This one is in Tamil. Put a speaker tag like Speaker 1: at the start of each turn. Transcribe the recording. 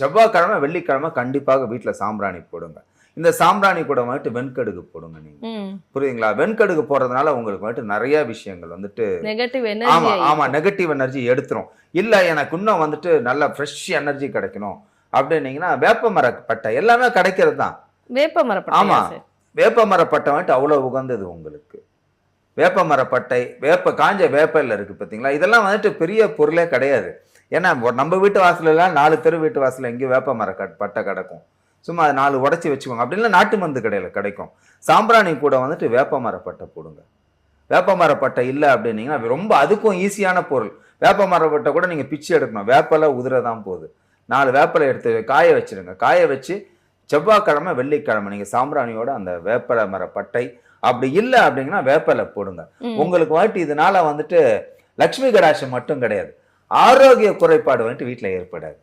Speaker 1: செவ்வாய்க்கிழமை வெள்ளிக்கிழமை கண்டிப்பாக வீட்டில் சாம்பிராணி போடுங்க. இந்த சாம்பிராணி கூட வந்துட்டு வெண்கடுகு போடுங்க நீங்க. புரியுதுங்களா? வெண்கடுகு போடுறதுனால உங்களுக்கு வந்துட்டு நிறைய விஷயங்கள் வந்துட்டு
Speaker 2: நெகட்டிவ்
Speaker 1: ஆமா
Speaker 2: எனர்ஜி
Speaker 1: ஆமா நெகட்டிவ் எனர்ஜி எடுத்துரும். இல்ல எனக்கு இன்னும் வந்துட்டு நல்ல ஃப்ரெஷ் எனர்ஜி கிடைக்கணும் அப்படின்னீங்கன்னா வேப்ப மரப்பட்டை எல்லாமே கிடைக்கிறது தான்.
Speaker 2: வேப்ப
Speaker 1: ஆமா
Speaker 2: மரப்பட்டையா சார்?
Speaker 1: வேப்ப மரப்பட்டை வந்துட்டு அவ்வளவு உகந்தது உங்களுக்கு. வேப்ப மரப்பட்டை, காஞ்ச வேப்பல்ல இருக்கு பார்த்தீங்களா? இதெல்லாம் வந்துட்டு பெரிய பொருளே கிடையாது. ஏன்னா நம்ம வீட்டு வாசலலாம் 4 தெரு வீட்டு வாசல்ல எங்கேயும் வேப்ப பட்டை கிடக்கும். சும்மா அத 4 உடைச்சு வச்சுக்கோங்க. அப்படி இல்ல நாட்டு மருந்து கடையில கிடைக்கும். சாம்பிராணி கூட வந்துட்டு வேப்ப மரப்பட்டை போடுங்க. வேப்ப மரப்பட்டை இல்ல அப்படின்னீங்கன்னா, ரொம்ப அதுக்கும் ஈஸியான பொருள். வேப்ப மரப்பட்டை கூட நீங்க பிச்சு எடுக்கணும். வேப்பல உதிர தான் போகுது. 4 வேப்பல எடுத்து காய வச்சுருங்க. காய வச்சு செவ்வாய்க்கிழமை, வெள்ளிக்கிழமை நீங்க சாம்பிராணியோட அந்த வேப்பல மரப்பட்டை அப்படி இல்ல அப்படிங்கன்னா வேப்பல போடுங்க. உங்களுக்கு வந்துட்டு இதனால வந்துட்டு லட்சுமி கடாட்சம் மட்டும் கிடையாது. ஆரோக்கிய குறைபாடு வந்துட்டு வீட்ல ஏற்படாது.